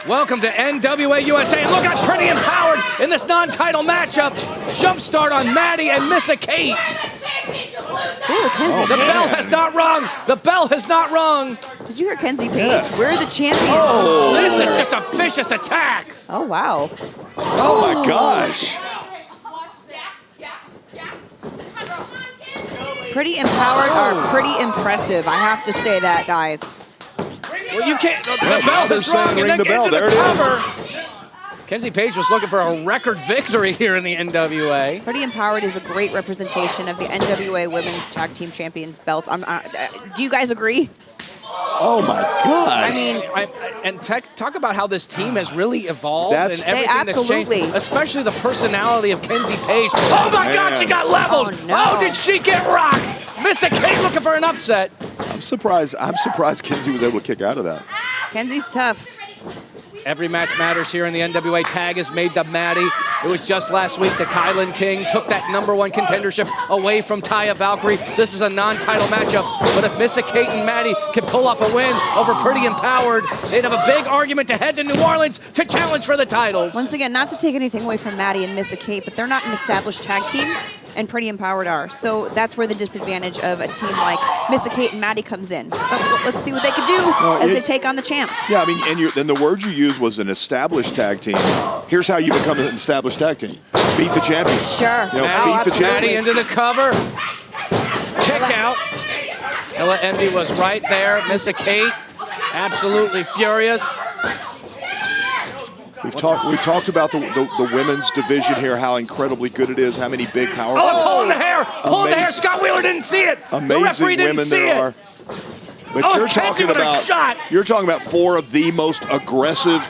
Welcome to NWA USA. And look at Pretty Empowered in this non-title matchup. Jumpstart on Madi and Missa Kate. Ooh, the bell has not rung. The bell has not rung. Did you hear Kenzie Paige? Yes. We're the champions. Oh, this is just a vicious attack. Oh, wow. Oh, my gosh. Pretty Empowered are pretty impressive. I have to say that, guys. Well, you can't. The bell is rung, and then the bell. There it is. Kenzie Paige was looking for a record victory here in the NWA. Pretty Empowered is a great representation of the NWA Women's Tag Team Champions belts. Do you guys agree? Oh my gosh! I mean, talk about how this team has really evolved and everything that's changed, especially the personality of Kenzie Paige. Oh my God, she got leveled! Oh, no. Oh, did she get rocked? Missa Kate looking for an upset. I'm surprised Kenzie was able to kick out of that. Kenzie's tough. Every match matters here in the NWA. Tag is made to Madi. It was just last week that Kylan King took that #1 contendership away from Taya Valkyrie. This is a non-title matchup, but if Missa Kate and Madi can pull off a win over Pretty Empowered, they'd have a big argument to head to New Orleans to challenge for the titles. Once again, not to take anything away from Madi and Missa Kate, but they're not an established tag team, and Pretty Empowered are. So that's where the disadvantage of a team like Missa Kate and Madi comes in. But let's see what they can do as they take on the champs. Yeah, I mean, and the word you used was an established tag team. Here's how you become an established tag team. Beat the champion. Sure. You know, beat the champion. Madi into the cover. Kick out. Ella Envy was right there. Missa Kate, absolutely furious. We've talked about the women's division here, how incredibly good it is, how many big, powerful. Oh, pulling the hair! Pulling the hair! Scott Wheeler didn't see it! Amazing the referee didn't women see there it. are. But you're talking about 4 of the most aggressive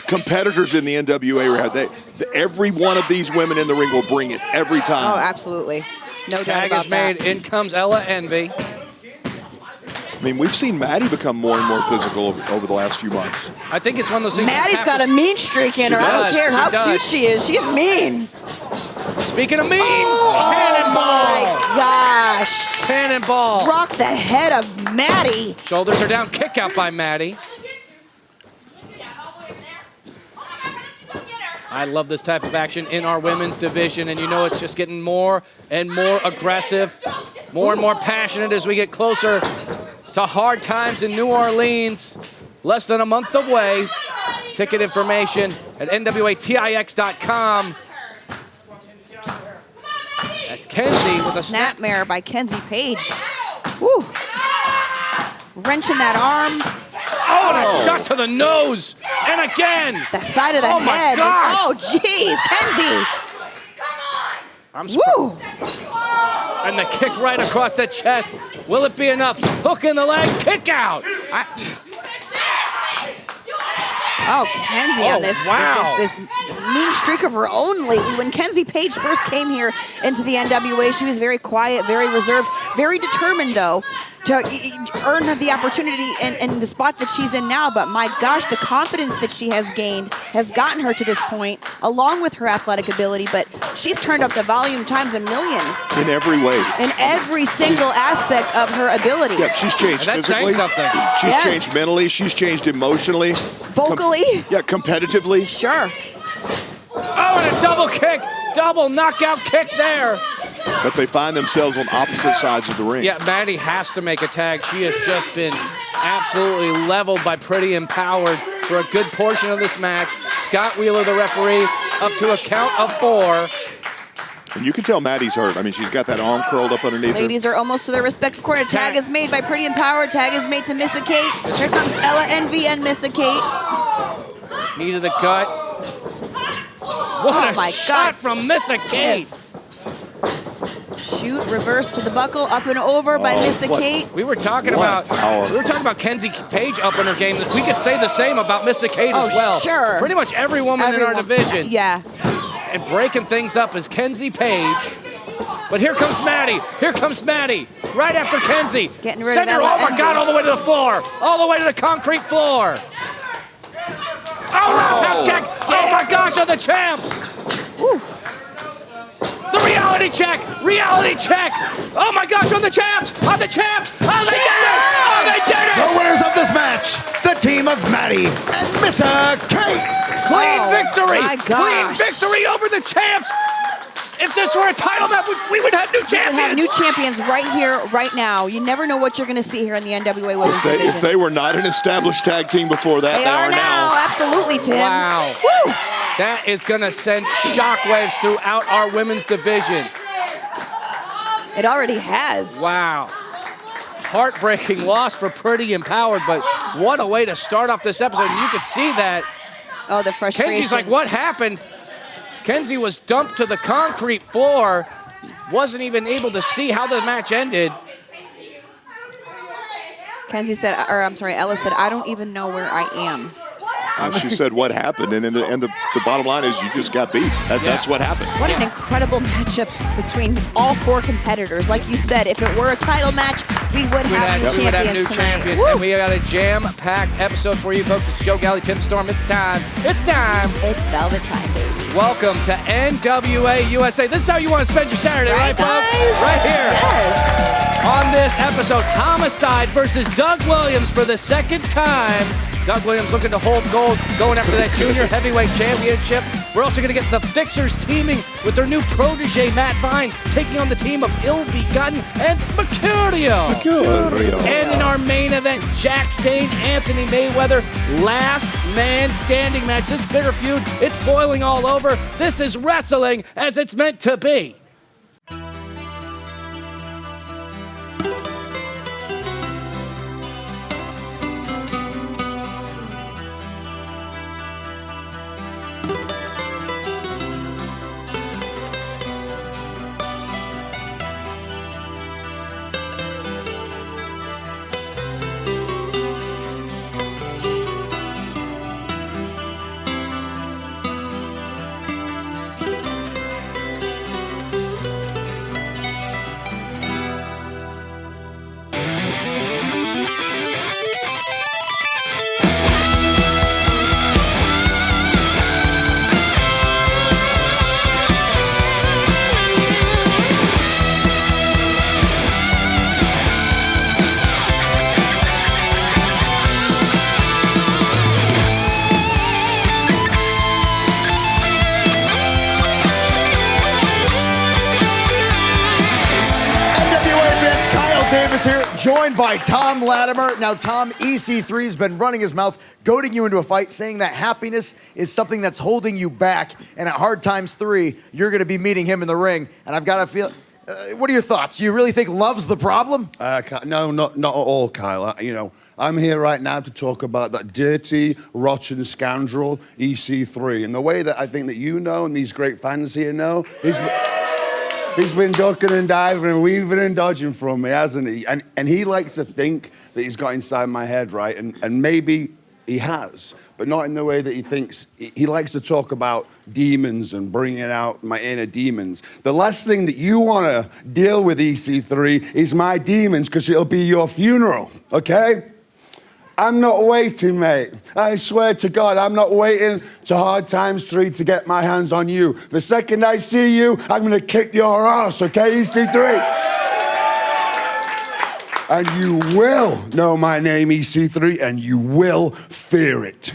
competitors in the NWA. Every one of these women in the ring will bring it every time. Oh, absolutely. No doubt Tag about is made. that. In comes Ella Envy. I mean, we've seen Madi become more and more physical over the last few months. I think it's one of those things. Maddie's got a mean streak in her. I don't care how cute she is. She's mean. Speaking of mean, cannonball! Oh my gosh! Cannonball! Rock the head of Madi. Shoulders are down. Kick out by Madi. I love this type of action in our women's division, and you know it's just getting more and more aggressive, more and more passionate as we get closer to hard times in New Orleans. Less than a month away. Ticket information at NWATIX.com. That's Kenzie with a snapmare by Kenzie Paige. Woo! Wrenching that arm. Oh, and a shot to the nose. And again. The side of the head. Oh, jeez. Kenzie. I'm Woo! And the kick right across the chest. Will it be enough? Hook in the leg. Kick out. Oh, Kenzie on this, this mean streak of her own lately. When Kenzie Paige first came here into the NWA, she was very quiet, very reserved, very determined, though, to earn the opportunity in the spot that she's in now. But my gosh, the confidence that she has gained has gotten her to this point, along with her athletic ability. But she's turned up the volume times a million. In every way. In every single aspect of her ability. Yeah, she's changed physically. She's changed mentally. She's changed emotionally. Vocally. Competitively. Sure. Oh, and a double kick. Double knockout kick there. But they find themselves on opposite sides of the ring. Yeah, Madi has to make a tag. She has just been absolutely leveled by Pretty Empowered for a good portion of this match. Scott Wheeler, the referee, up to a count of 4. And you can tell Madi's hurt. I mean, she's got that arm curled up underneath her. Ladies are almost to their respective corner. Tag is made by Pretty Empowered. Tag is made to Missa Kate. Here comes Ella Envy and Missa Kate. Knee to the gut. What a shot from Missa Kate. Shoot, reverse to the buckle, up and over by Missa Kate. We were talking about Kenzie Paige up in her game. We could say the same about Missa Kate as well. Sure. Pretty much every woman in our division. Yeah. And breaking things up is Kenzie Paige. But here comes Madi. Here comes Madi. Right after Kenzie. Getting rid of Ella Oh my God, all the way to the floor. All the way to the concrete floor. Oh, roundhouse kick. Oh my gosh, on the champs. Woo. The reality check. Reality check. Oh my gosh, on the champs. On the champs. Oh, they did it. Oh, they did it. The winners of this match, the team team of Madi and Missa Kate. Clean victory! my Clean gosh. victory over the champs! If this were a title match, we would have new champions! We have new champions right here, right now. You never know what you're going to see here in the NWA Women's Division. If they were not an established tag team before that, They are now. Absolutely, Tim. Wow. Woo. That is going to send shockwaves throughout our women's division. It already has. Wow. Heartbreaking loss for Pretty Empowered, but what a way to start off this episode. And you could see that. Oh, the frustration. Kenzie's like, what happened? Kenzie was dumped to the concrete floor, wasn't even able to see how the match ended. Kenzie said, or I'm sorry, Ella said, I don't even know where I am. And she said what happened, and the bottom line is you just got beat. That's what happened. What an incredible matchup between all four competitors. Like you said, if it were a title match, we would have new champions tonight. And we got a jam-packed episode for you folks. It's Joe Galley, Tim Storm. It's time. It's time. It's velvet time, baby. Welcome to NWA USA. This is how you want to spend your Saturday, right folks? Guys? Right here. Yes. On this episode, Homicide versus Doug Williams for the second time. Doug Williams looking to hold gold, going after that junior heavyweight championship. We're also going to get the Fixers teaming with their new protege, Matt Vine, taking on the team of Begotten and Mercurio. And in our main event, Jack Stane, Anthony Mayweather, last man standing match. This bitter feud, it's boiling all over. This is wrestling as it's meant to be. Here, joined by Tom Latimer. Now, Tom, EC3 has been running his mouth, goading you into a fight, saying that happiness is something that's holding you back. And at Hard Times 3, you're going to be meeting him in the ring. And I've got to feel, what are your thoughts? Do you really think love's the problem? No, not at all, Kyle. You know, I'm here right now to talk about that dirty, rotten scoundrel, EC3. And the way that I think that you know and these great fans here know is... He's been ducking and diving and weaving and dodging from me, hasn't he? And he likes to think that he's got inside my head, right? And maybe he has, but not in the way that he thinks. He likes to talk about demons and bringing out my inner demons. The last thing that you want to deal with, EC3, is my demons, because it'll be your funeral, okay? I'm not waiting, mate. I swear to God, I'm not waiting to Hard Times 3 to get my hands on you. The second I see you, I'm going to kick your ass, okay, EC3? And you will know my name, EC3, and you will fear it.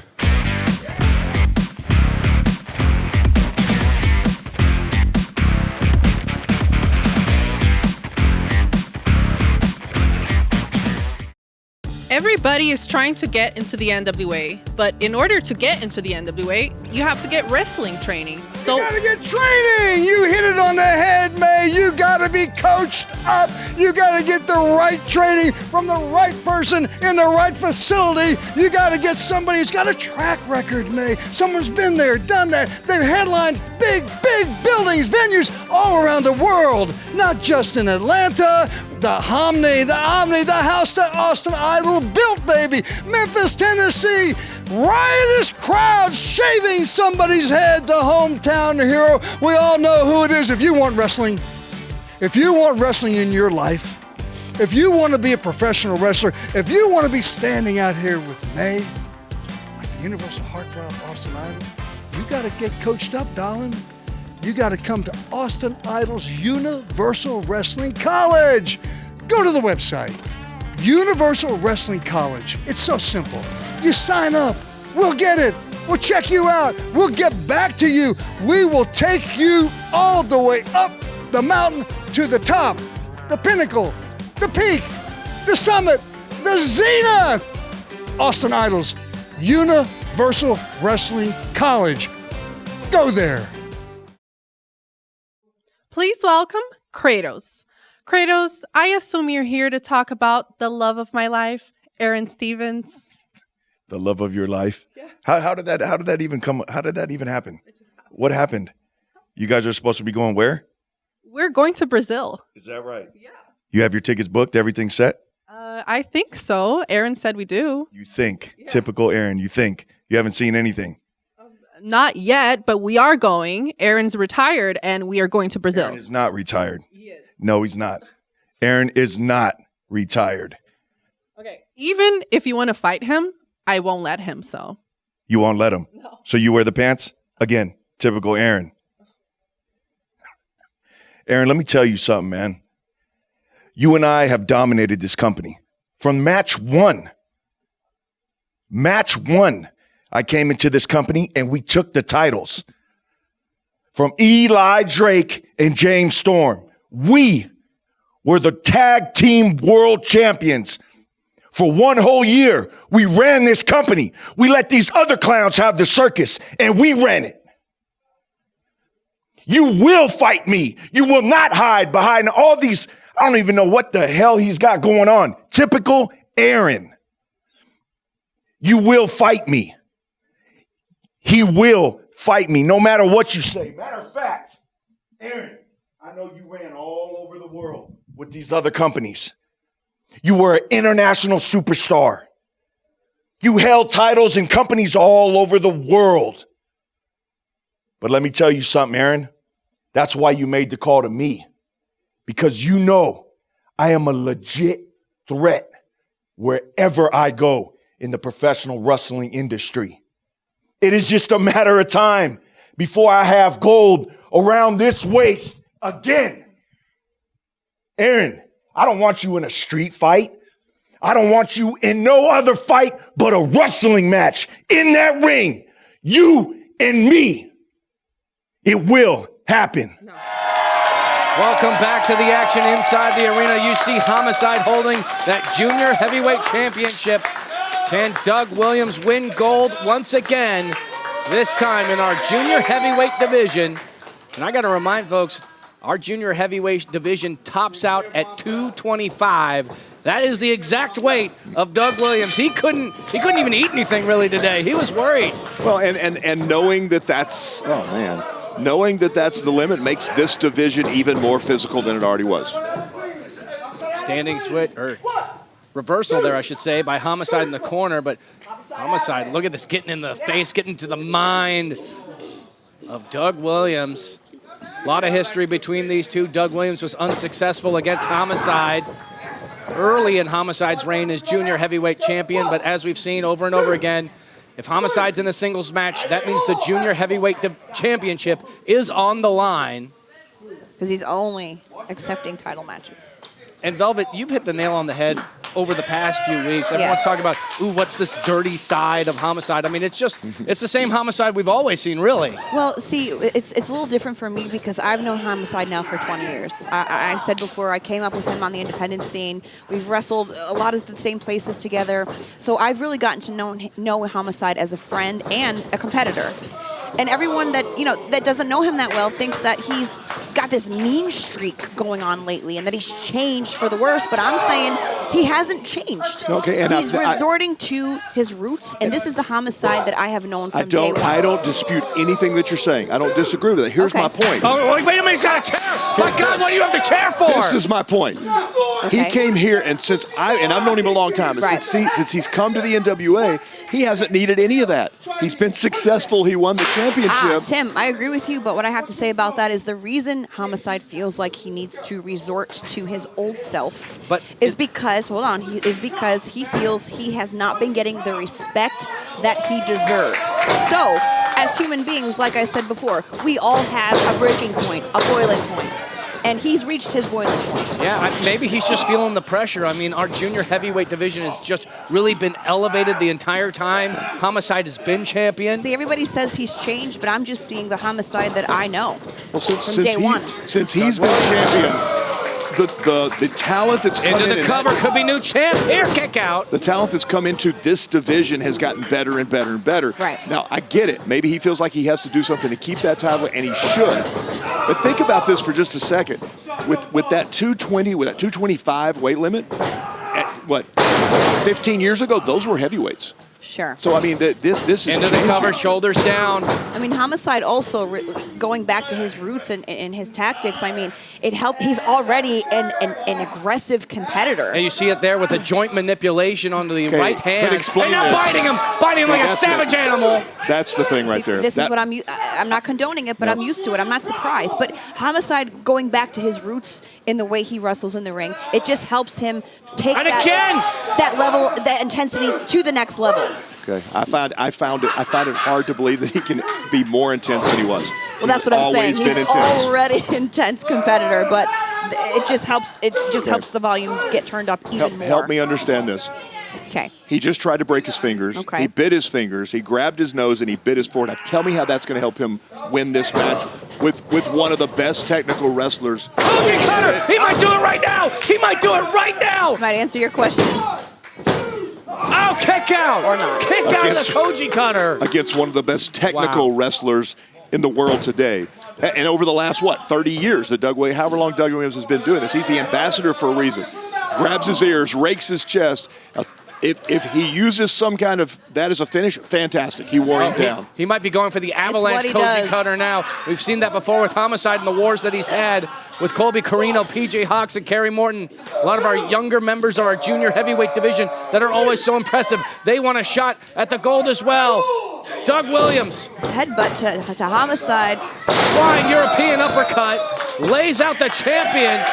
Everybody is trying to get into the NWA, but in order to get into the NWA, you have to get wrestling training. So you gotta get training! You hit it on the head, May. You gotta be coached up. You gotta get the right training from the right person in the right facility. You gotta get somebody who's got a track record, May. Someone's been there, done that. They've headlined big buildings, venues all around the world, not just in Atlanta. The Omni, the house that Austin Idol built, baby. Memphis, Tennessee. Riotous crowd shaving somebody's head, the hometown hero. We all know who it is. If you want wrestling in your life, if you want to be a professional wrestler, if you want to be standing out here with May, like the Universal Heartthrob Austin Idol, you got to get coached up, darling. You got to come to Austin Idol's Universal Wrestling College. Go to the website, Universal Wrestling College. It's so simple. You sign up, we'll get it. We'll check you out. We'll get back to you. We will take you all the way up the mountain to the top, the pinnacle, the peak, the summit, the zenith. Austin Idol's Universal Wrestling College. Go there. Please welcome Kratos. Kratos, I assume you're here to talk about the love of my life, Aaron Stevens. The love of your life? Yeah. How did that even come? How did that even happen? What happened? You guys are supposed to be going where? We're going to Brazil. Is that right? Yeah. You have your tickets booked, everything set? I think so. Aaron said we do. You think. Yeah. Typical Aaron, you think. You haven't seen anything. Not yet, but we are going. Aaron's retired, and we are going to Brazil. Aaron is not retired. He is. No, he's not. Aaron is not retired. Okay. Even if you want to fight him, I won't let him, so. You won't let him? No. So you wear the pants? Again, typical Aaron. Aaron, let me tell you something, man. You and I have dominated this company. From match one, I came into this company and we took the titles. From Eli Drake and James Storm. We were the tag team world champions. For one whole year, we ran this company. We let these other clowns have the circus, and we ran it. You will fight me. You will not hide behind all these, I don't even know what the hell he's got going on. Typical Aaron. You will fight me. He will fight me, no matter what you say. Matter of fact, Aaron, I know you ran all over the world with these other companies. You were an international superstar. You held titles in companies all over the world. But let me tell you something, Aaron. That's why you made the call to me. Because you know I am a legit threat wherever I go in the professional wrestling industry. It is just a matter of time before I have gold around this waist again. Aaron, I don't want you in a street fight. I don't want you in no other fight but a wrestling match in that ring. You and me. It will happen. No. Welcome back to the action inside the arena. You see Homicide holding that junior heavyweight championship. Can Doug Williams win gold once again, this time in our junior heavyweight division? And I got to remind folks, our junior heavyweight division tops out at 225. That is the exact weight of Doug Williams. He couldn't even eat anything really today. He was worried. Well, and knowing that that's, oh man, knowing that that's the limit makes this division even more physical than it already was. Standing switch, or reversal there, I should say, by Homicide in the corner, but Homicide, look at this, getting in the face, getting to the mind of Doug Williams. A lot of history between these two. Doug Williams was unsuccessful against Homicide early in Homicide's reign as junior heavyweight champion, but as we've seen over and over again, if Homicide's in a singles match, that means the junior heavyweight championship is on the line. Because he's only accepting title matches. And Velvet, you've hit the nail on the head over the past few weeks. Everyone's talking about, ooh, what's this dirty side of Homicide? I mean, it's the same Homicide we've always seen, really. Well, see, it's a little different for me because I've known Homicide now for 20 years. I said before, I came up with him on the independent scene. We've wrestled a lot of the same places together. So I've really gotten to know Homicide as a friend and a competitor. And everyone that, that doesn't know him that well thinks that he's got this mean streak going on lately and that he's changed for the worse. But I'm saying he hasn't changed. Okay, and he's resorting to his roots, and this is the Homicide that I have known from day one. I don't dispute anything that you're saying. I don't disagree with it. Here's my point. Oh, wait a minute, he's got a chair. My God, what do you have the chair for? This is my point. Okay. He came here, and I've known him a long time, and since he's come to the NWA, he hasn't needed any of that. He's been successful. He won the championship. Tim, I agree with you, but what I have to say about that is the reason Homicide feels like he needs to resort to his old self is because he feels he has not been getting the respect that he deserves. So, as human beings, like I said before, we all have a breaking point, a boiling point. and he's reached his boiling point. Yeah, maybe he's just feeling the pressure. I mean, our junior heavyweight division has just really been elevated the entire time. Homicide has been champion. See, everybody says he's changed, but I'm just seeing the Homicide that I know Well, from day one. Since he's been champion, the talent that's come into the cover could be new champ. Here, kick out. The talent that's come into this division has gotten better and better and better. Right. Now, I get it. Maybe he feels like he has to do something to keep that title, and he should. But think about this for just a second. With that 220, with that 225 weight limit, at what, 15 years ago, those were heavyweights. Sure. So, I mean, this is into the cover, shoulders down. I mean, Homicide also, going back to his roots and his tactics, I mean, it helped. He's already an aggressive competitor. And you see it there with the joint manipulation onto the right hand. But explain and now biting him like a savage animal. That's the thing right there. This is what I'm not condoning it, but I'm used to it. I'm not surprised. But Homicide, going back to his roots in the way he wrestles in the ring, it just helps him take that level, that intensity to the next level. Okay, I found it hard to believe that he can be more intense than he was. Well, that's what I'm saying. He's already an intense competitor, but it just helps. It just helps the volume get turned up even more. Help me understand this. Okay. He just tried to break his fingers. Okay. He bit his fingers. He grabbed his nose and he bit his forehead. Now, tell me how that's going to help him win this match with one of the best technical wrestlers. Koji Cutter! He might do it right now! He might do it right now! This might answer your question. Oh, kick out! Or not. Kick out of the Koji Cutter! Against one of the best technical wrestlers in the world today. And over the last, 30 years that however long Doug Williams has been doing this, he's the ambassador for a reason. Grabs his ears, rakes his chest. If he uses some kind of that as a finish, fantastic. He wore him down. He might be going for the avalanche Koji Cutter now. We've seen that before with Homicide in the wars that he's had with Colby Carino, PJ Hawks, and Kerry Morton. A lot of our younger members of our junior heavyweight division that are always so impressive. They want a shot at the gold as well. Doug Williams. Headbutt to Homicide. Flying European uppercut. Lays out the champion.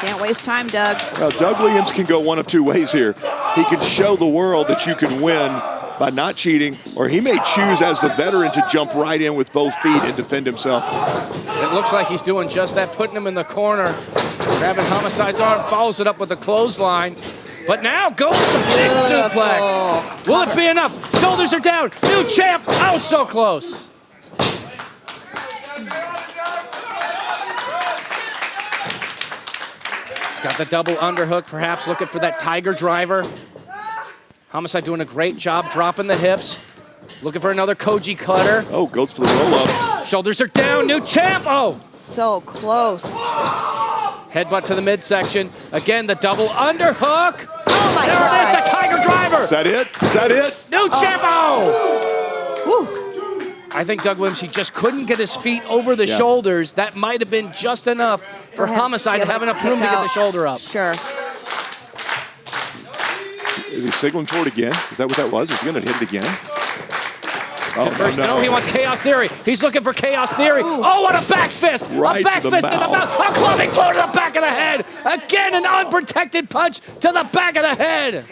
Can't waste time, Doug. Well, Doug Williams can go one of two ways here. He can show the world that you can win by not cheating, or he may choose as the veteran to jump right in with both feet and defend himself. It looks like he's doing just that, putting him in the corner. Grabbing Homicide's arm, follows it up with the clothesline. But now goes the big suplex. Will it be enough? Shoulders are down. New champ. Oh, so close. He's got the double underhook, perhaps looking for that tiger driver. Homicide doing a great job dropping the hips. Looking for another Koji Cutter. Oh, goes for the roll-up. Shoulders are down. New champ. Oh. So close. Headbutt to the midsection. Again, the double underhook. Oh, my God. There it is, the tiger driver. Is that it? Is that it? New champ. Woo. I think Doug Williams, he just couldn't get his feet over the shoulders. That might have been just enough for Homicide to have enough room to get the shoulder up. Sure. Is he signaling for it again? Is that what that was? Is he going to hit it again? Oh, first, no, he wants Chaos Theory. He's looking for Chaos Theory. Ooh. Oh, what a back fist. Right a back to the fist in the mouth. mouth. A clubbing blow to the back of the head. Again, an unprotected punch to the back of the head.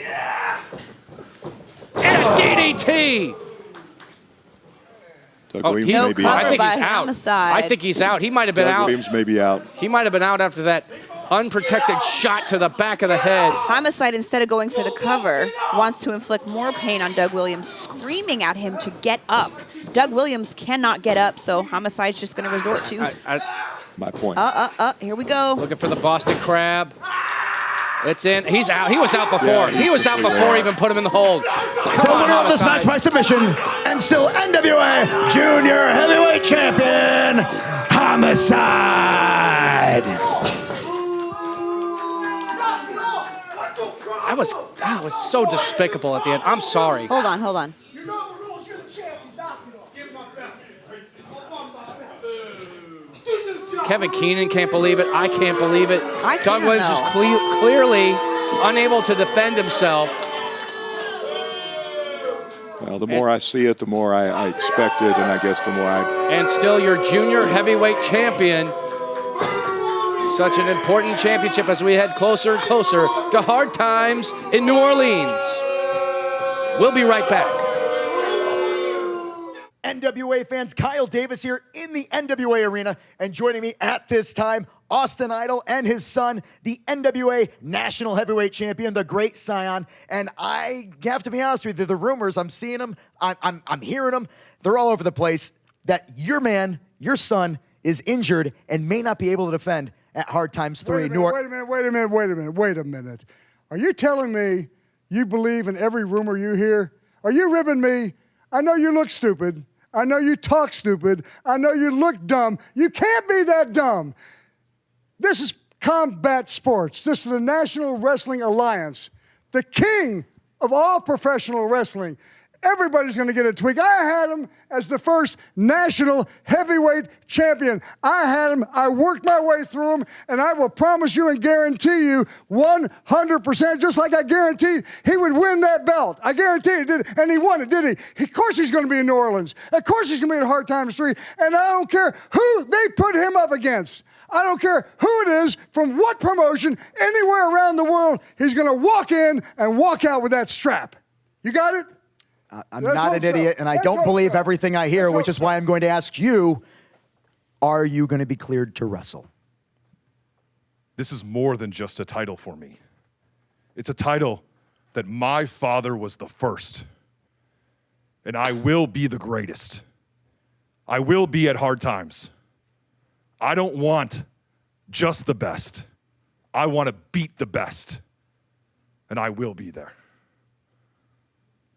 And a DDT. Doug Williams may be I out. think he's out. Homicide. I think he's out. He might have been Doug out. Williams may be out. He might have been out after that unprotected shot to the back of the head. Homicide, instead of going for the cover, wants to inflict more pain on Doug Williams, screaming at him to get up. Doug Williams cannot get up, so Homicide's just going to resort to... My point. Here we go. Looking for the Boston Crab. It's in. He's out. He was out before. Yeah, he was out before even put him in the hold. Come the on, winner of this match by submission and still NWA Junior Heavyweight Champion, Homicide. That was so despicable at the end. I'm sorry. Hold on. Kevin Keenan can't believe it. I can't believe it. Doug Williams is clearly unable to defend himself. Well, the more I see it, the more I expect it, and I guess the more I... And still your junior heavyweight champion. Such an important championship as we head closer and closer to hard times in New Orleans. We'll be right back. NWA fans? Kyle Davis here in the NWA arena, and joining me at this time, Austin Idol and his son, the NWA National Heavyweight Champion, the great Cyon. And I have to be honest with you, the rumors, I'm seeing them, I'm hearing them, they're all over the place, that your man, your son, is injured and may not be able to defend at Hard Times 3. Wait a minute. Are you telling me you believe in every rumor you hear? Are you ribbing me? I know you look stupid. I know you talk stupid. I know you look dumb. You can't be that dumb. This is combat sports. This is the National Wrestling Alliance, the king of all professional wrestling. Everybody's going to get a tweak. I had him as the first national heavyweight champion. I had him. I worked my way through him, and I will promise you and guarantee you 100%, just like I guaranteed he would win that belt. I guarantee it, did, and he won it, did he? Of course he's going to be in New Orleans. Of course he's going to be at Hard Times 3, and I don't care who they put him up against. I don't care who it is, from what promotion, anywhere around the world, he's going to walk in and walk out with that strap. You got it? I'm not an idiot, and I don't believe everything I hear, which is why I'm going to ask you, are you going to be cleared to wrestle? This is more than just a title for me. It's a title that my father was the first, and I will be the greatest. I will be at Hard Times. I don't want just the best. I want to beat the best, and I will be there.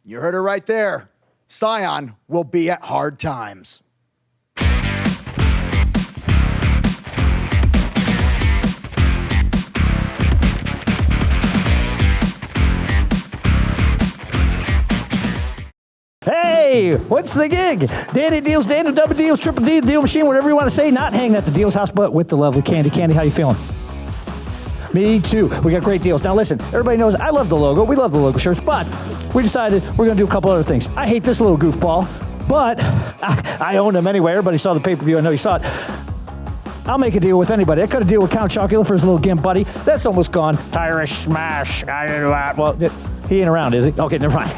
You heard her right there. Cyon will be at Hard Times. Hey, what's the gig? Danny Deals, Daniel Double Deals, Triple D, the Deal Machine, whatever you want to say. Not hanging at the Deals house, but with the lovely Candy. Candy, how you feeling? Me too. We got great deals. Now listen, everybody knows I love the logo. We love the logo shirts, but we decided we're going to do a couple other things. I hate this little goofball, but I own them anyway. Everybody saw the pay-per-view. I know you saw it. I'll make a deal with anybody. I cut a deal with Count Chocula for his little gimp buddy. That's almost gone. Irish Smash. Well, he ain't around, is he? Okay, never mind.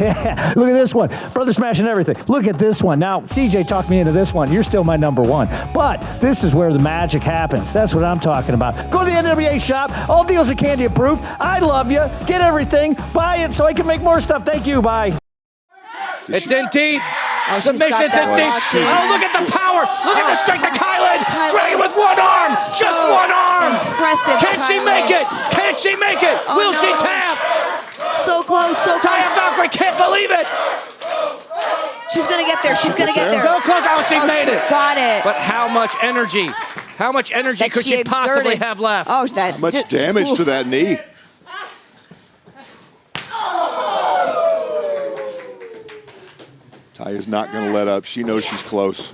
Look at this one. Brother Smash and everything. Look at this one. Now, CJ talked me into this one. You're still my number one. But this is where the magic happens. That's what I'm talking about. Go to the NWA shop. All deals are Candy approved. I love you. Get everything. Buy it so I can make more stuff. Thank you. Bye. It's in deep. Submission's in deep. Oh, look at the power. Look at the strength of Kylan. Dragon with one arm. Just one arm. Impressive. Can she make it? Can she make it? Will she tap? So close, so close. Taya Valkyrie can't believe it. She's going to get there. She's going to get there. So close. Oh, she made it. Got it. But how much energy? How much energy could she possibly have left? Oh, how much damage to that knee? Taya's not going to let up. She knows she's close.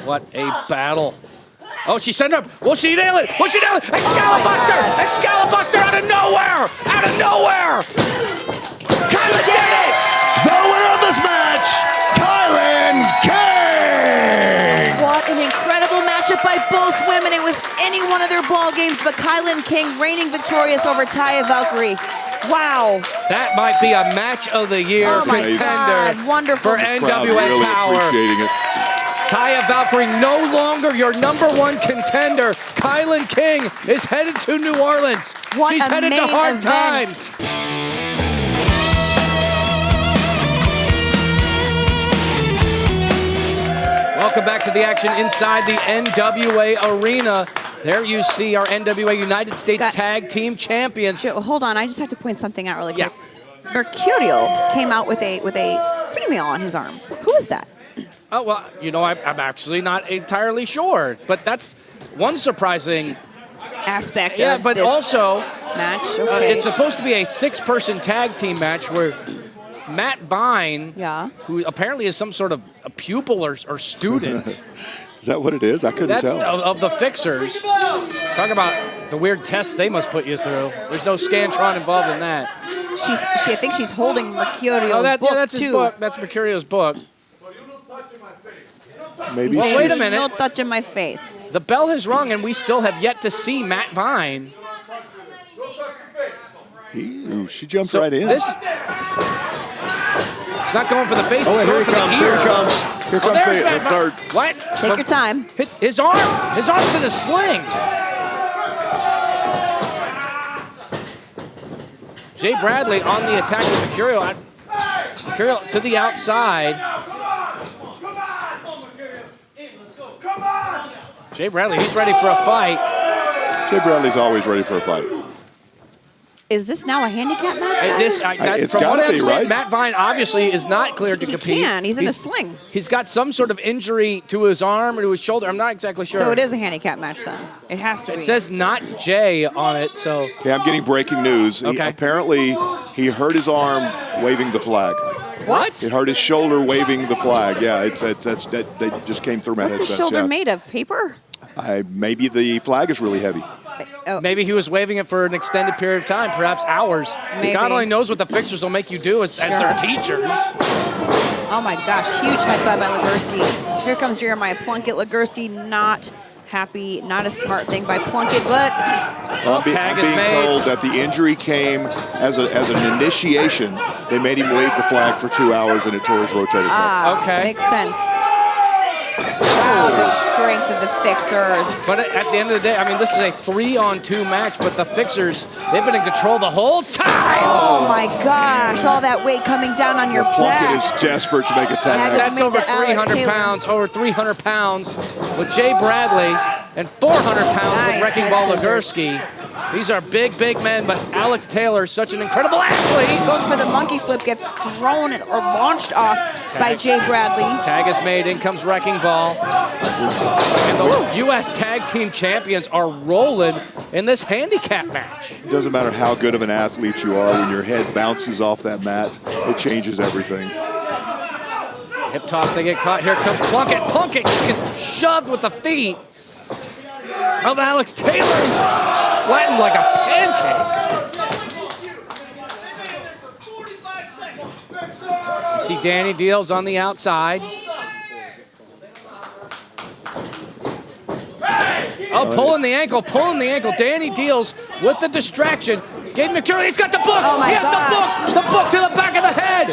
What a battle. Oh, she sent her. Will she nail it? Will she nail it? Excalibuster! Excalibuster out of nowhere! Out of nowhere! Kylan did it! The winner of this match, Kylan King! What an incredible matchup by both women. It was any one of their ball games, but Kylan King reigning victorious over Taya Valkyrie. Wow. That might be a match of the year contender. God, wonderful. For NWA really Power. Appreciating it. Taya Valkyrie no longer your number one contender. Kylan King is headed to New Orleans. She's headed to Hard Times. Welcome back to the action inside the NWA Arena. There you see our NWA United States Tag Team Champions. Hold on, I just have to point something out really quick. Yeah. Mercurio came out with a female on his arm. Who is that? Oh, well, you know, I'm actually not entirely sure, but that's one surprising aspect of but this also match. Okay. It's supposed to be a 6-person tag team match where Matt Vine, who apparently is some sort of a pupil or student. Is that what it is? I couldn't tell. That's of the Fixers. Talk about the weird tests they must put you through. There's no Scantron involved in that. I think she's holding Mercurio's book, that's his book. That's Mercurio's book. Maybe. Well, wait a minute. No touching my face. The bell has rung, and we still have yet to see Matt Vine. She jumped right in. It's not going for the face. Oh, it's here going he for comes. the ear. Here he comes. Here comes the third. What? Take your time. His arm's in a sling. Jay Bradley on the attack with Mercurio. Mercurio to the outside. Jay Bradley, he's ready for a fight. Jay Bradley's always ready for a fight. Is this now a handicap match? It's from what I gotta be, understand, right? Matt Vine obviously is not cleared to compete. He can. He's in a sling. He's got some sort of injury to his arm or to his shoulder. I'm not exactly sure. So it is a handicap match then. It has to be. It says not Jay on it, so. Okay, I'm getting breaking news. Okay. Apparently, he hurt his arm waving the flag. What? It hurt his shoulder waving the flag. Yeah, that just came through my What's headset. his shoulder made of? Paper? Maybe the flag is really heavy. Oh. Maybe he was waving it for an extended period of time, perhaps hours. Maybe. God only knows what the fixers will make you do as their teachers. Oh my gosh, huge headbutt by Legursky. Here comes Jeremiah Plunkett. Legursky not happy, not a smart thing by Plunkett, but I'm being told that the injury came as an initiation. They made him wave the flag for 2 hours and it tore his rotator cuff. Okay. Makes sense. Wow, the strength of the fixers. But at the end of the day, I mean, this is a 3-on-2 match, but the fixers, they've been in control the whole time. Oh my gosh, all that weight coming down on your Plunkett back. is desperate to make a tag. That's over 300 pounds, over 300 pounds with Jay Bradley and 400 pounds with Wrecking Ball Legursky. These are big, big men, but Alex Taylor, such an incredible athlete. Goes for the monkey flip, gets thrown or launched off by Jay Bradley. Tag is made, in comes Wrecking Ball. And the U.S. Tag Team Champions are rolling in this handicap match. It doesn't matter how good of an athlete you are, when your head bounces off that mat, it changes everything. Hip toss, they get caught. Here comes Plunkett. Plunkett gets shoved with the feet of Alex Taylor. Flattened like a pancake. You see Danny Deals on the outside. Oh, pulling the ankle. Danny Deals with the distraction. Gave Mercurio, he's got the book. Oh my he has the book to the back of the head.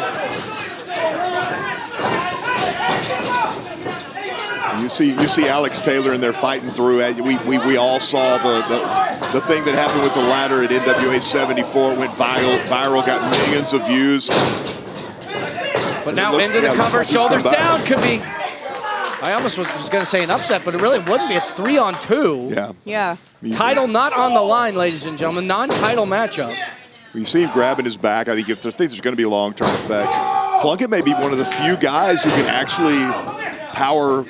You see Alex Taylor in there fighting through. We all saw the thing that happened with the ladder at NWA 74. It went viral, got millions of views. But now into the cover, shoulders down, could be. I almost was going to say an upset, but it really wouldn't be. It's 3-on-2. Yeah. Title not on the line, ladies and gentlemen. Non-title matchup. You see him grabbing his back. I think there's going to be long-term effects. Plunkett may be one of the few guys who can actually power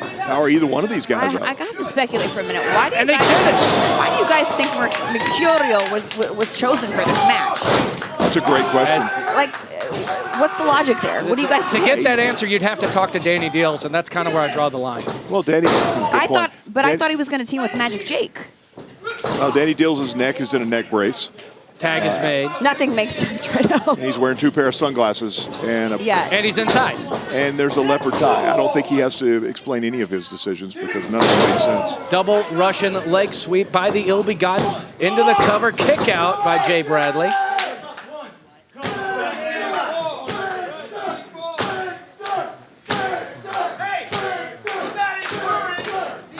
either one of these guys up. I got to speculate for a minute. Why do you guys think Mercurio was chosen for this match? That's a great question. Like, what's the logic there? What do you guys think? To get that answer, you'd have to talk to Danny Deals, and that's kind of where I draw the line. Well, Danny, I thought he was going to team with Magic Jake. Oh, Danny Deals' neck is in a neck brace. Tag is made. Nothing makes sense right now. And he's wearing 2 pair of sunglasses and and he's inside. And there's a leopard tie. I don't think he has to explain any of his decisions because none of them make sense. Double Russian leg sweep by the ill-begotten into the cover, kick out by Jay Bradley.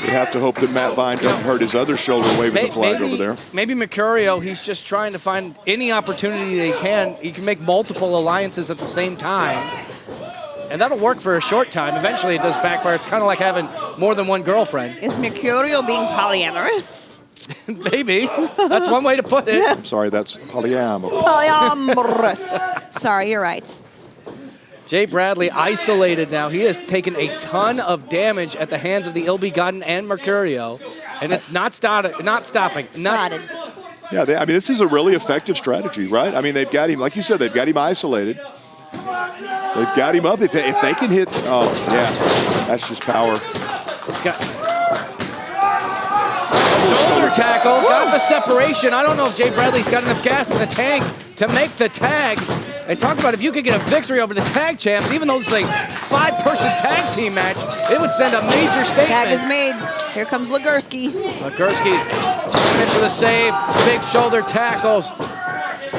You have to hope that Matt Vine doesn't hurt his other shoulder waving the flag over there. Maybe Mercurio, he's just trying to find any opportunity that he can. He can make multiple alliances at the same time. And that'll work for a short time. Eventually it does backfire. It's kind of like having more than one girlfriend. Is Mercurio being polyamorous? Maybe. That's one way to put it. I'm sorry, that's polyamorous. Polyamorous. Sorry, you're right. Jay Bradley isolated now. He has taken a ton of damage at the hands of the ill-begotten and Mercurio, and it's not stopping. Started. Yeah, I mean, this is a really effective strategy, right? I mean, they've got him, like you said, they've got him isolated. They've got him up. If they can hit, oh, yeah, that's just power. It's got shoulder tackle, got the separation. I don't know if Jay Bradley's got enough gas in the tank to make the tag. And talk about if you could get a victory over the tag champs, even though it's a 5-person tag team match, it would send a major statement. Tag is made. Here comes Legursky. Legursky in for the save. Big shoulder tackles.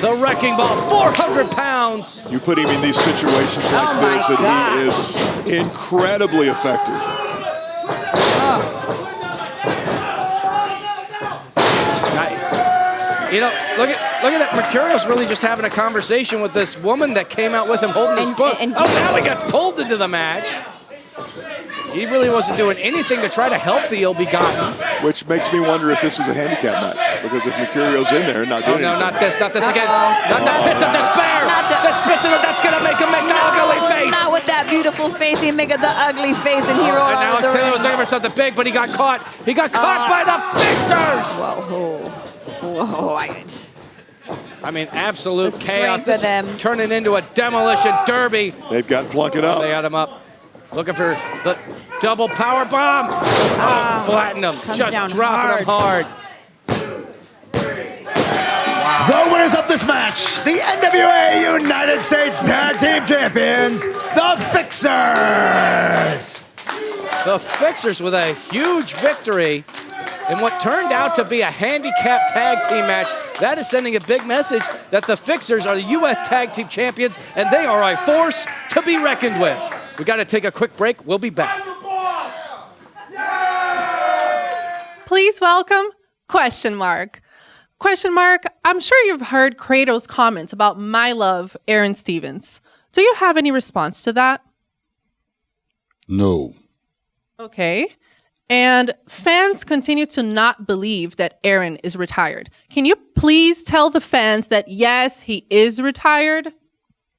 The wrecking ball, 400 pounds. You put him in these situations like this, and he is incredibly effective. You know, look at that. Mercurio's really just having a conversation with this woman that came out with him holding his book. Now he gets pulled into the match. He really wasn't doing anything to try to help the ill-begotten. Which makes me wonder if this is a handicap match. Because if Mercurio's in there and not doing anything. Not this again. Not the pits of despair. That's going to make him make the ugly face. Not with that beautiful face. He make the ugly face and he rolled out of the ring. Taylor was looking for something big, but he got caught. He got caught by the fixers. Whoa. I mean, absolute The chaos. strength of This them. is turning into a demolition derby. They've got Plunkett up. They got him up. Looking for the double power bomb. Flatten him. Just dropping him hard. The winners of this match, the NWA United States Tag Team Champions, the Fixers. The Fixers with a huge victory in what turned out to be a handicap tag team match. That is sending a big message that the Fixers are the U.S. Tag Team Champions, and they are a force to be reckoned with. We got to take a quick break. We'll be back. Please welcome question mark. Question mark, I'm sure you've heard Kratos' comments about my love, Aaron Stevens. Do you have any response to that? No. Okay. And fans continue to not believe that Aaron is retired. Can you please tell the fans that yes, he is retired?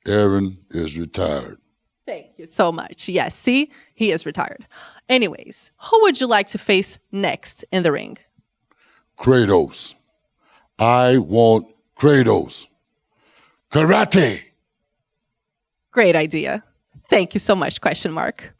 Aaron is retired. Thank you so much. Yes, see, he is retired. Anyways, who would you like to face next in the ring? Kratos. I want Kratos. Karate. Great idea. Thank you so much, question mark.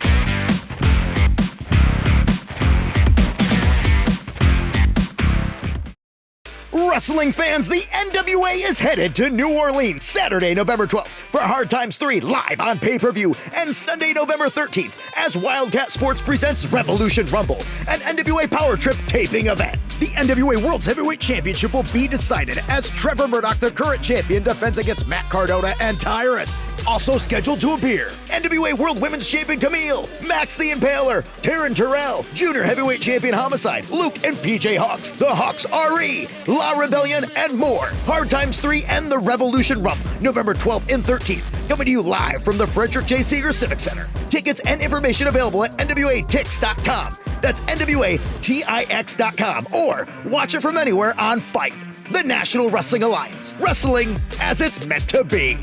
Wrestling fans, the NWA is headed to New Orleans Saturday, November 12th for Hard Times 3 live on pay-per-view, and Sunday, November 13th as Wildcat Sports presents Revolution Rumble, an NWA Power Trip taping event. The NWA World's Heavyweight Championship will be decided as Trevor Murdoch, the current champion, defends against Matt Cardona and Tyrus. Also scheduled to appear, NWA World Women's Champion Camille, Max the Impaler, Taryn Terrell, Junior Heavyweight Champion Homicide, Luke and PJ Hawks, the Hawks RE, La Rebellion, and more. Hard Times 3 and the Revolution Rumble, November 12th and 13th, coming to you live from the Frederick J. Seeger Civic Center. Tickets and information available at NWATix.com. That's NWATix.com, or watch it from anywhere on Fight, the National Wrestling Alliance. Wrestling as it's meant to be.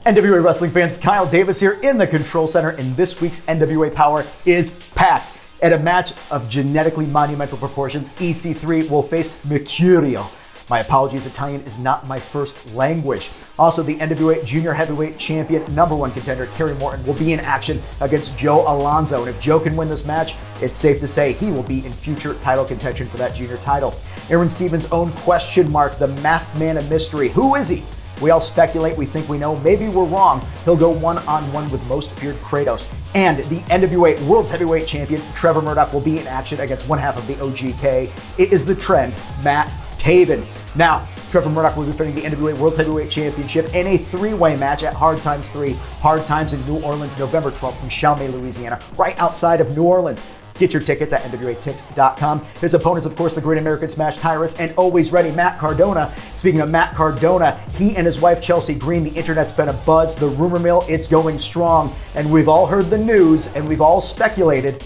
NWA wrestling fans, Kyle Davis here in the Control Center, and this week's NWA Power is packed. At a match of genetically monumental proportions, EC3 will face Mercurio. My apologies, Italian is not my first language. Also, the NWA Junior Heavyweight Champion, #1 contender, Kerry Morton, will be in action against Joe Alonzo. And if Joe can win this match, it's safe to say he will be in future title contention for that junior title. Aaron Stevens' own question mark, the masked man of mystery. Who is he? We all speculate, we think we know, maybe we're wrong. He'll go one-on-one with most feared Kratos. And the NWA World's Heavyweight Champion, Trevor Murdoch, will be in action against one half of the OGK. It is the Trend, Matt Taven. Now, Trevor Murdoch will be defending the NWA World's Heavyweight Championship in a three-way match at Hard Times 3, Hard Times in New Orleans, November 12th from Chalmette, Louisiana, right outside of New Orleans. Get your tickets at NWATix.com. His opponents, of course, the Great American Smash Tyrus and always ready Matt Cardona. Speaking of Matt Cardona, he and his wife Chelsea Green, the internet's been a buzz. The rumor mill, it's going strong. And we've all heard the news and we've all speculated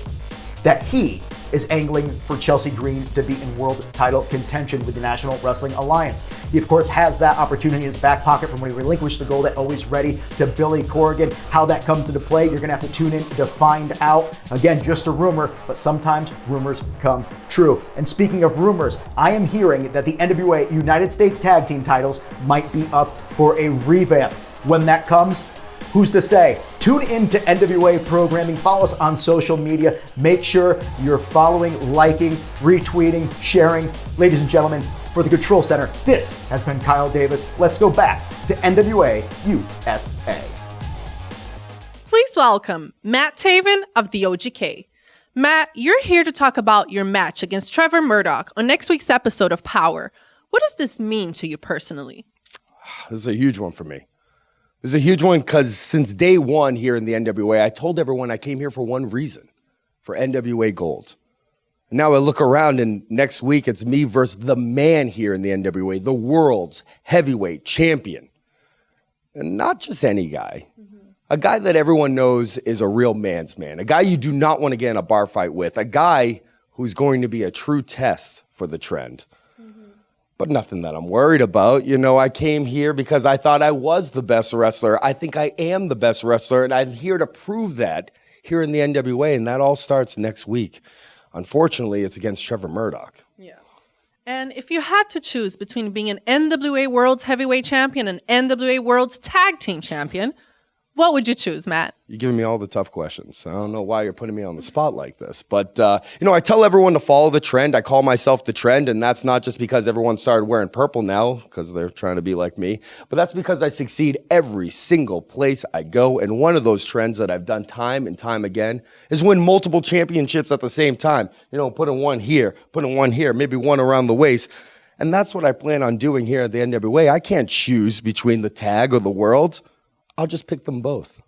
that he is angling for Chelsea Green to be in world title contention with the National Wrestling Alliance. He, of course, has that opportunity in his back pocket from when he relinquished the gold at Always Ready to Billy Corrigan. How that comes into play, you're going to have to tune in to find out. Again, just a rumor, but sometimes rumors come true. And speaking of rumors, I am hearing that the NWA United States Tag Team titles might be up for a revamp. When that comes, who's to say? Tune in to NWA programming. Follow us on social media. Make sure you're following, liking, retweeting, sharing. Ladies and gentlemen, for the Control Center, this has been Kyle Davis. Let's go back to NWA USA. Please welcome Matt Taven of the OGK. Matt, you're here to talk about your match against Trevor Murdoch on next week's episode of Powerrr. What does this mean to you personally? This is a huge one for me. This is a huge one because since day one here in the NWA, I told everyone I came here for one reason, for NWA Gold. And now I look around and next week it's me versus the man here in the NWA, the world's heavyweight champion. And not just any guy. A guy that everyone knows is a real man's man. A guy you do not want to get in a bar fight with. A guy who's going to be a true test for the trend. But nothing that I'm worried about. You know, I came here because I thought I was the best wrestler. I think I am the best wrestler, and I'm here to prove that here in the NWA, and that all starts next week. Unfortunately, it's against Trevor Murdoch. Yeah. And if you had to choose between being an NWA World's Heavyweight Champion and NWA World's Tag Team Champion, what would you choose, Matt? You're giving me all the tough questions. I don't know why you're putting me on the spot like this. But, you know, I tell everyone to follow the trend. I call myself the trend, and that's not just because everyone started wearing purple now because they're trying to be like me, but that's because I succeed every single place I go. And one of those trends that I've done time and time again is win multiple championships at the same time. You know, putting one here, maybe one around the waist. And that's what I plan on doing here at the NWA. I can't choose between the tag or the world. I'll just pick them both.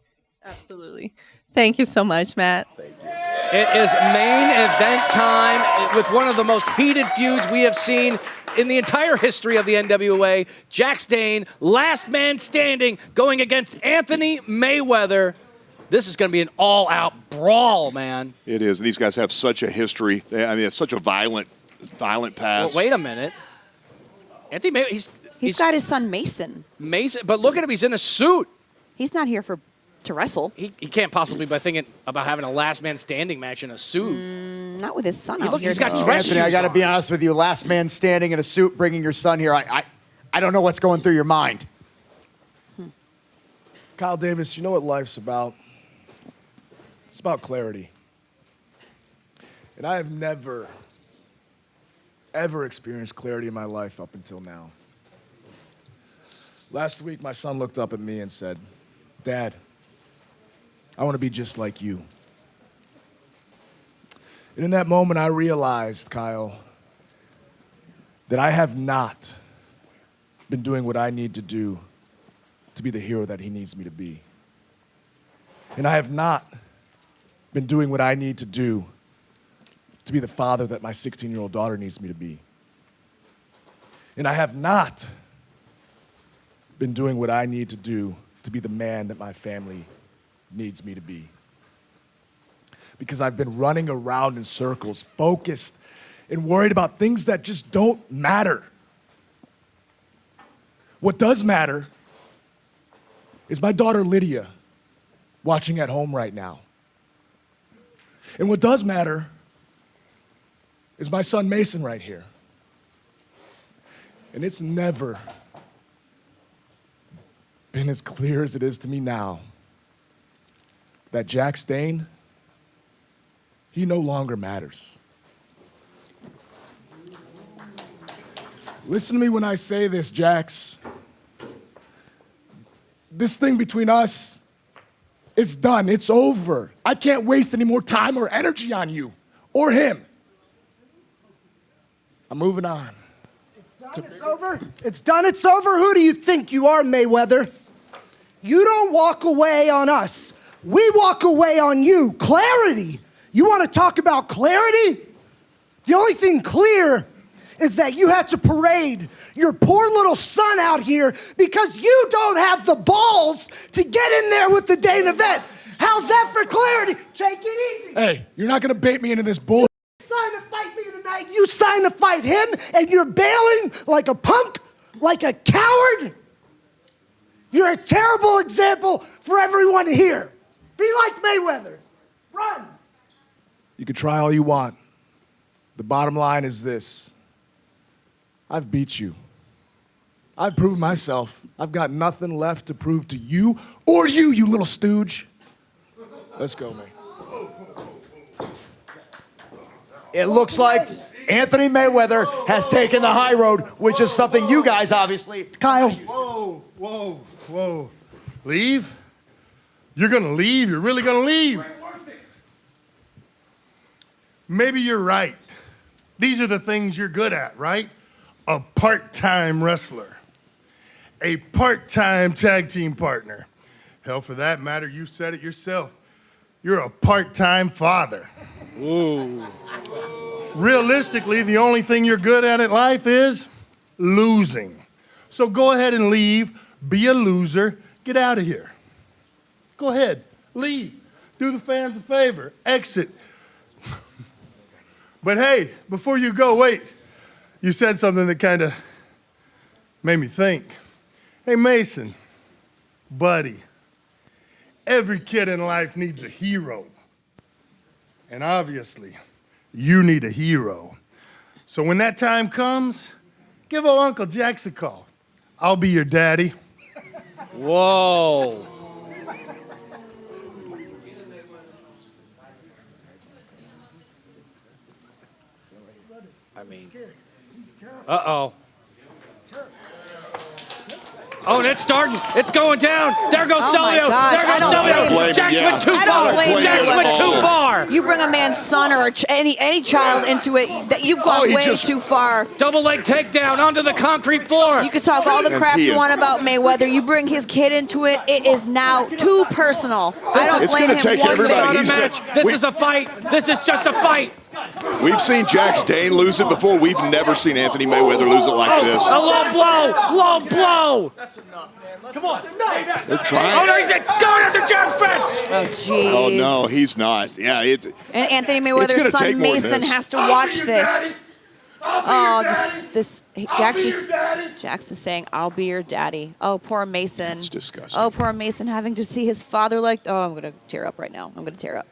Absolutely. Thank you so much, Matt. Thank you. It is main event time with one of the most heated feuds we have seen in the entire history of the NWA. Jax Dane, last man standing, going against Anthony Mayweather. This is going to be an all-out brawl, man. It is. These guys have such a history. I mean, it's such a violent past. Well, wait a minute. Anthony Mayweather, He's got his son Mason. Mason, but look at him. He's in a suit. He's not here to wrestle. He can't possibly be thinking about having a last man standing match in a suit. Not with his son out here. He's got dress shoes Anthony, I got to on. be honest with you. Last man standing in a suit, bringing your son here. I don't know what's going through your mind. Kyle Davis, you know what life's about? It's about clarity. And I have never, ever experienced clarity in my life up until now. Last week, my son looked up at me and said, "Dad, I want to be just like you." And in that moment, I realized, Kyle, that I have not been doing what I need to do to be the hero that he needs me to be. And I have not been doing what I need to do to be the father that my 16-year-old daughter needs me to be. And I have not been doing what I need to do to be the man that my family needs me to be. Because I've been running around in circles, focused and worried about things that just don't matter. What does matter is my daughter Lydia watching at home right now. And what does matter is my son Mason right here. And it's never been as clear as it is to me now that Jax Dane, he no longer matters. Listen to me when I say this, Jax. This thing between us, it's done, it's over. I can't waste any more time or energy on you or him. I'm moving on. It's over. It's done. It's over. Who do you think you are, Mayweather? You don't walk away on us. We walk away on you. Clarity. You want to talk about clarity? The only thing clear is that you had to parade your poor little son out here because you don't have the balls to get in there with the Dane event. How's that for clarity? Take it easy. Hey, you're not going to bait me into this bull. Sign to fight me tonight. You sign to fight him, and you're bailing like a punk, like a coward. You're a terrible example for everyone here. Be like Mayweather. Run. You can try all you want. The bottom line is this. I've beat you. I've proved myself. I've got nothing left to prove to you or you little stooge. Let's go, man. It looks like Anthony Mayweather has taken the high road, which is something you guys obviously... Kyle. Whoa. Leave? You're gonna leave? You're really gonna leave? Maybe you're right. These are the things you're good at, right? a part-time wrestler, a part-time tag team partner. Hell, for that matter, you said it yourself. You're a part-time father. Ooh. Realistically, the only thing you're good at in life is losing. So go ahead and leave, be a loser, get out of here. Go ahead, leave. Do the fans a favor, exit. But hey, before you go, wait. You said something that kind of made me think. Hey, Mason, buddy, every kid in life needs a hero. And obviously, you need a hero. So when that time comes, give old Uncle Jax a call. I'll be your daddy. Whoa. I mean, uh-oh. Oh, and it's starting. It's going down. There goes Cyon. There goes Cyon. Jax went too far. Jax went too far. You bring a man's son or any child into it, that you've gone way too far. Double leg takedown onto the concrete floor. You can talk all the crap you want about Mayweather. You bring his kid into it, it is now too personal. I don't blame him one bit. This is not a match. This is a fight. This is just a fight. We've seen Jax Dane lose it before. We've never seen Anthony Mayweather lose it like this. A low blow. Low blow. That's enough, man. Come on. No. They're trying. Oh, no, he's going after Jack Fritz. Oh, jeez. Oh, no, he's not. Yeah, it's. And Anthony Mayweather's son Mason has to watch this. Oh, Jax is saying, "I'll be your daddy." Oh, poor Mason. It's disgusting. Oh, poor Mason having to see his father like. Oh, I'm gonna tear up right now. I'm gonna tear up.